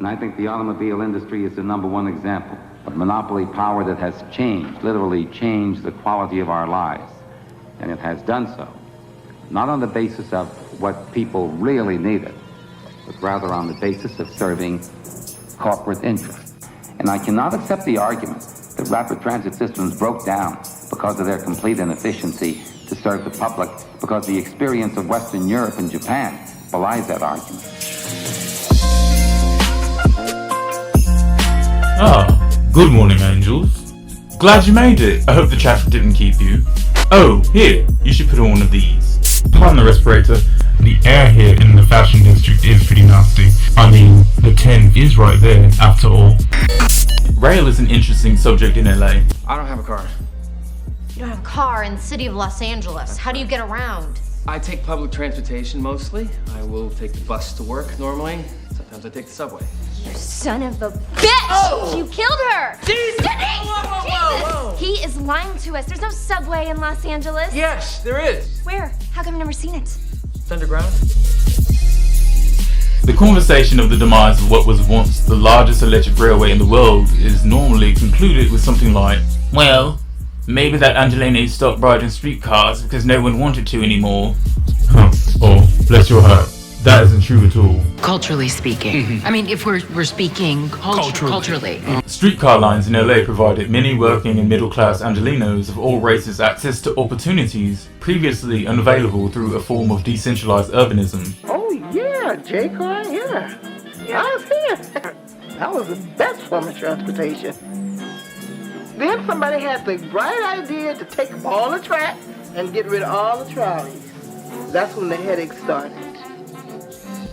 And I think the automobile industry is the number one example of monopoly power that has changed, literally changed the quality of our lives. And it has done so, not on the basis of what people really needed, but rather on the basis of serving corporate interests. And I cannot accept the argument that rapid transit systems broke down because of their complete inefficiency to serve the public, because the experience of Western Europe and Japan belies that argument. Good morning, angels. Glad you made it. I hope the traffic didn't keep you. Oh, here, you should put on one of these. Pardon the respirator. The air here in the fashion district is pretty nasty. I mean, the 10 is right there, after all. Rail is an interesting subject in LA. I don't have a car. You don't have a car in the city of Los Angeles. How do you get around? I take public transportation mostly. I will take the bus to work normally. Sometimes I take the subway. You son of a bitch! Oh! You killed her! Jesus! Denise! Whoa. He is lying to us. There's no subway in Los Angeles. Yes, there is. Where? How come I've never seen it? It's underground. The conversation of the demise of what was once the largest electric railway in the world is normally concluded with something like, well, maybe that Angelina stopped riding streetcars because no one wanted to anymore. Oh, bless your heart. That isn't true at all. Culturally speaking. I mean, if we're speaking culturally. Streetcar lines in LA provided many working and middle-class Angelinos of all races access to opportunities previously unavailable through a form of decentralized urbanism. Oh yeah, J-Car, yeah. I was here. That was the best form of transportation. Then somebody had the bright idea to take up all the track and get rid of all the trolleys. That's when the headache started.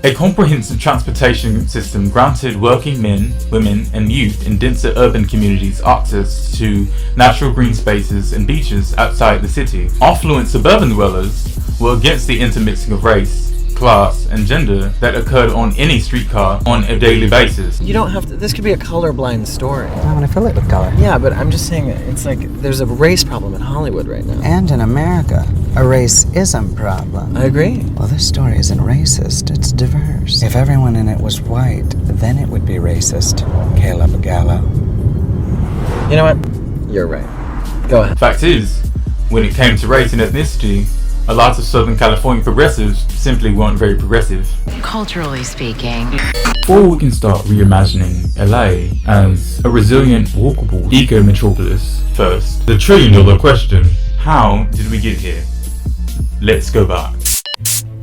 A comprehensive transportation system granted working men, women, and youth in denser urban communities access to natural green spaces and beaches outside the city. Affluent suburban dwellers were against the intermixing of race, class, and gender that occurred on any streetcar on a daily basis. You don't have to, this could be a colorblind story. I want to fill it with color. Yeah, but I'm just saying, it's like there's a race problem in Hollywood right now. And in America, a racism problem. I agree. Well, this story isn't racist, it's diverse. If everyone in it was white, then it would be racist. Caleb Gallo. You know what? You're right. Go ahead. Fact is, when it came to race and ethnicity, a lot of Southern California progressives simply weren't very progressive. Culturally speaking. Or we can start reimagining LA as a resilient, walkable Eco-Metropolis. First, the $1 trillion question: how did we get here? Let's go back.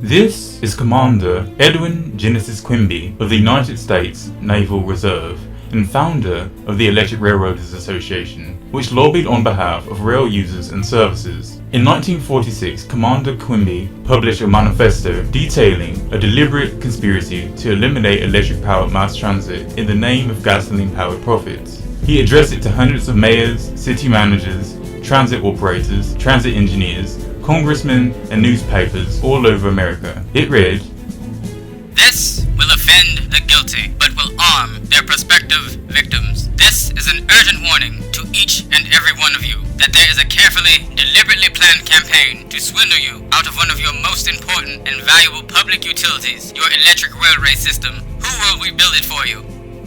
This is Commander Edwin Jay Quinby of the United States Naval Reserve and founder of the Electric Railroaders Association, which lobbied on behalf of rail users and services. In 1946, Commander Quinby published a manifesto detailing a deliberate conspiracy to eliminate electric-powered mass transit in the name of gasoline-powered profits. He addressed it to hundreds of mayors, city managers, transit operators, transit engineers, congressmen, and newspapers all over America. It read, "This will offend the guilty, but will arm their prospective victims. This is an urgent warning to each and every one of you that there is a carefully, deliberately planned campaign to swindle you out of one of your most important and valuable public utilities, your electric railway system. Who will rebuild it for you?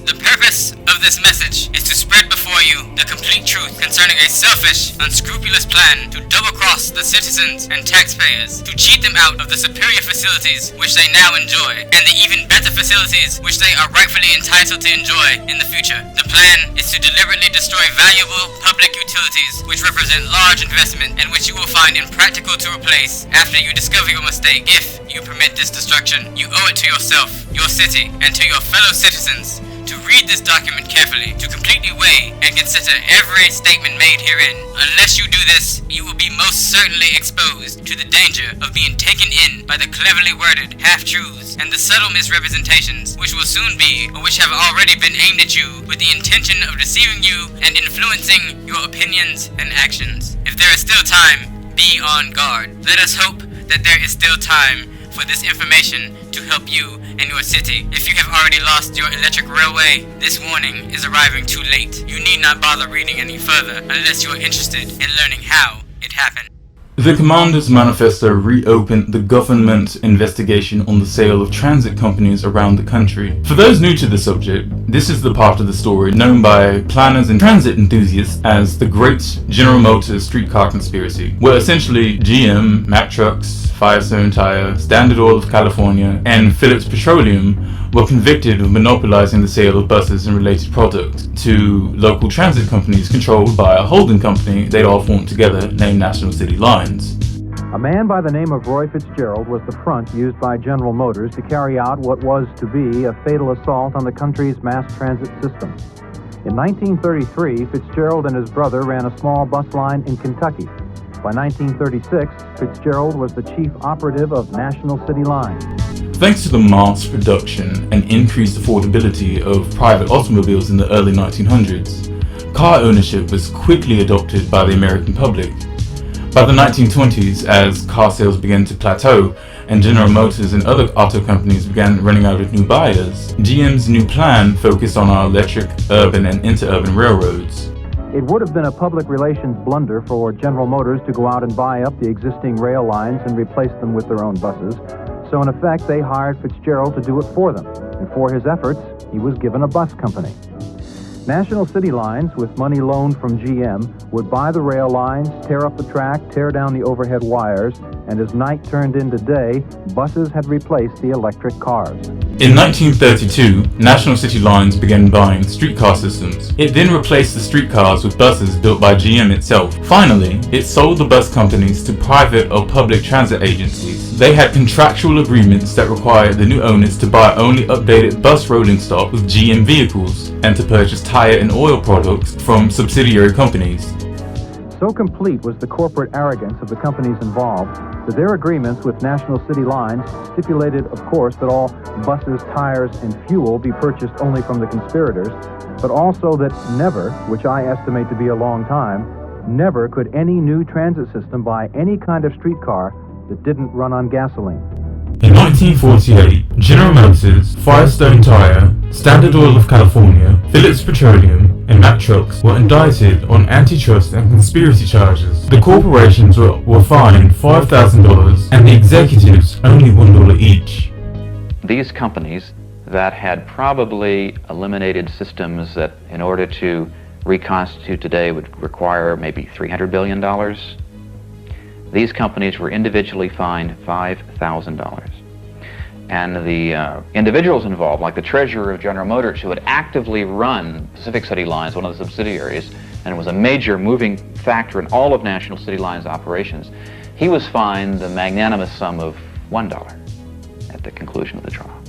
The purpose of this message is to spread before you the complete truth concerning a selfish, unscrupulous plan to double-cross the citizens and taxpayers, to cheat them out of the superior facilities which they now enjoy, and the even better facilities which they are rightfully entitled to enjoy in the future. The plan is to deliberately destroy valuable public utilities which represent large investment and which you will find impractical to replace after you discover your mistake. If you permit this destruction, you owe it to yourself, your city, and to your fellow citizens to read this document carefully, to completely weigh and consider every statement made herein. Unless you do this, you will be most certainly exposed to the danger of being taken in by the cleverly worded half-truths and the subtle misrepresentations which will soon be, or which have already been aimed at you with the intention of deceiving you and influencing your opinions and actions. If there is still time, be on guard. Let us hope that there is still time for this information to help you and your city. If you have already lost your electric railway, this warning is arriving too late. You need not bother reading any further unless you are interested in learning how it happened. The Commander's manifesto reopened the government investigation on the sale of transit companies around the country. For those new to the subject, this is the part of the story known by planners and transit enthusiasts as the Great General Motors Streetcar Conspiracy, where essentially GM, Mack Trucks, Firestone Tire, Standard Oil of California, and Phillips Petroleum were convicted of monopolizing the sale of buses and related products to local transit companies controlled by a holding company they'd all formed together named National City Lines. A man by the name of Roy Fitzgerald was the front used by General Motors to carry out what was to be a fatal assault on the country's mass transit system. In 1933, Fitzgerald and his brother ran a small bus line in Kentucky. By 1936, Fitzgerald was the chief operative of National City Lines. Thanks to the mass production and increased affordability of private automobiles in the early 1900s, car ownership was quickly adopted by the American public. By the 1920s, as car sales began to plateau and General Motors and other auto companies began running out of new buyers, GM's new plan focused on our electric, urban and interurban railroads. It would have been a public relations blunder for General Motors to go out and buy up the existing rail lines and replace them with their own buses. So in effect, they hired Fitzgerald to do it for them, and for his efforts, he was given a bus company. National City Lines, with money loaned from GM, would buy the rail lines, tear up the track, tear down the overhead wires, and as night turned into day, buses had replaced the electric cars. In 1932, National City Lines began buying streetcar systems. It then replaced the streetcars with buses built by GM itself. Finally, it sold the bus companies to private or public transit agencies. They had contractual agreements that required the new owners to buy only updated bus rolling stock with GM vehicles and to purchase tire and oil products from subsidiary companies. So complete was the corporate arrogance of the companies involved that their agreements with National City Lines stipulated, of course, that all buses, tires, and fuel be purchased only from the conspirators, but also that never, which I estimate to be a long time, never could any new transit system buy any kind of streetcar that didn't run on gasoline. In 1948, General Motors, Firestone Tire, Standard Oil of California, Phillips Petroleum, and Mack Trucks were indicted on antitrust and conspiracy charges. The corporations were fined $5,000 and the executives only $1 each. These companies that had probably eliminated systems that in order to reconstitute today would require maybe $300 billion, these companies were individually fined $5,000. And the individuals involved, like the treasurer of General Motors, who had actively run Pacific City Lines, one of the subsidiaries, and was a major moving factor in all of National City Lines operations, he was fined the magnanimous sum of $1 at the conclusion of the trial.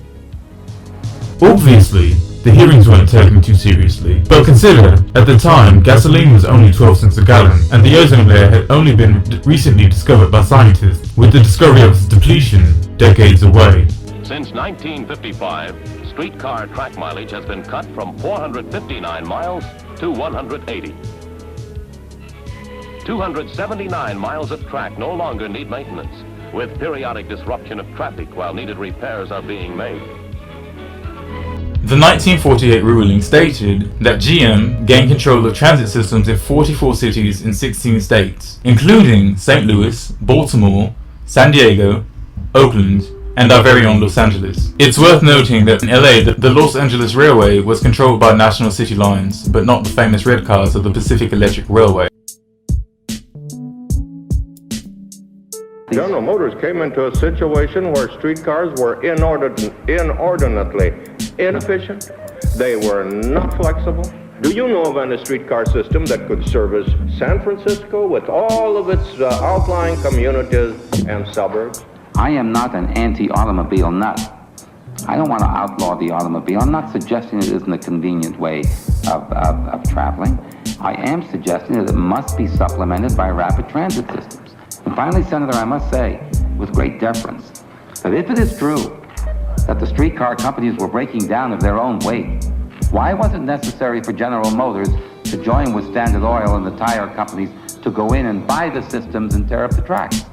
Obviously, the hearings weren't taken too seriously, but consider, at the time, gasoline was only 12 cents a gallon, and the ozone layer had only been recently discovered by scientists, with the discovery of its depletion decades away. Since 1955, streetcar track mileage has been cut from 459 miles to 180. 279 miles of track no longer need maintenance, with periodic disruption of traffic while needed repairs are being made. The 1948 ruling stated that GM gained control of transit systems in 44 cities in 16 states, including St. Louis, Baltimore, San Diego, Oakland, and our very own Los Angeles. It's worth noting that in LA, the Los Angeles Railway was controlled by National City Lines, but not the famous red cars of the Pacific Electric Railway. General Motors came into a situation where streetcars were inordinately inefficient. They were not flexible. Do you know of any streetcar system that could service San Francisco with all of its outlying communities and suburbs? I am not an anti-automobile nut. I don't want to outlaw the automobile. I'm not suggesting it isn't a convenient way of traveling. I am suggesting that it must be supplemented by rapid transit systems. And finally, Senator, I must say, with great deference, that if it is true that the streetcar companies were breaking down of their own weight, why was it necessary for General Motors to join with Standard Oil and the tire companies to go in and buy the systems and tear up the tracks?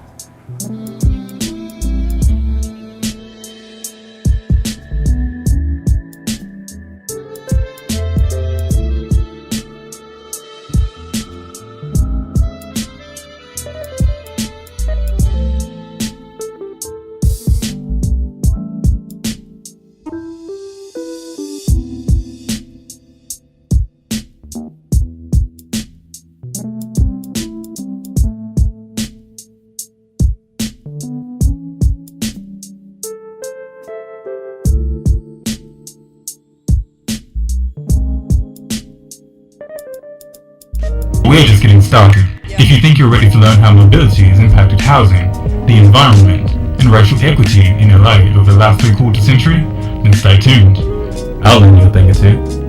getting started. If you think you're ready to learn how mobility has impacted housing, the environment, and racial equity in LA over the last 3/4 century, then stay tuned. I'll lend you a thing or two.